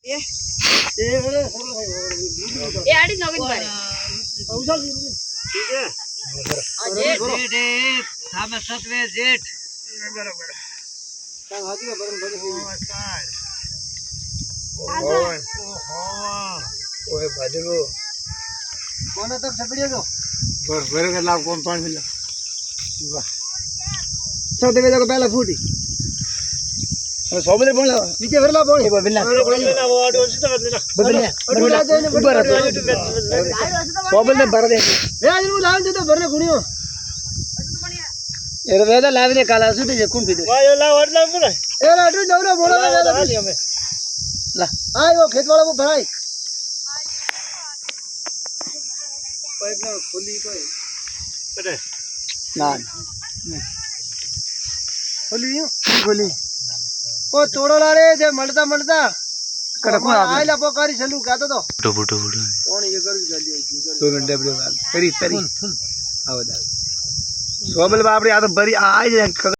એ આડી નવીન ભાઈ ठीक है जेठ एक सामे सतवे जेठ बराबर કાંઈ હાથીમાં ભરણ ભરી દીધી. ओए भाजलो કોને તક સપડ્યો તો बर बर के लाभ कौन पानी मिला वाह સૌ દેવે તો પહેલા ફૂટી હવે સોબલે બોલા નીચે ભરેલા બોલ બિલ્લા બદલ્યા જોઈને ઉભા રહો સોબલે ભર દે એ આજે હું લાવીને જતો ભરને ગુણ્યો એ વેદા લાવીને કાલા સુટી છે કોણ પીધું એ લાટુ નવરો બોલા લા આયો ખેતવાળામાં ભરાય પાઇપ ના ખોલી કોઈ ના ખોલી ખોલી ઓ તોડો લારે જે મળતા મળતા કડકમાં આપે. આયલા પોકારી સલુ ગાતો તો टोपो કોણ એ કરું ગાડી 2 મિનિટ ડબલ તરી તરી આવો દા સોબલે બાપડી આ તો ભરી આ જ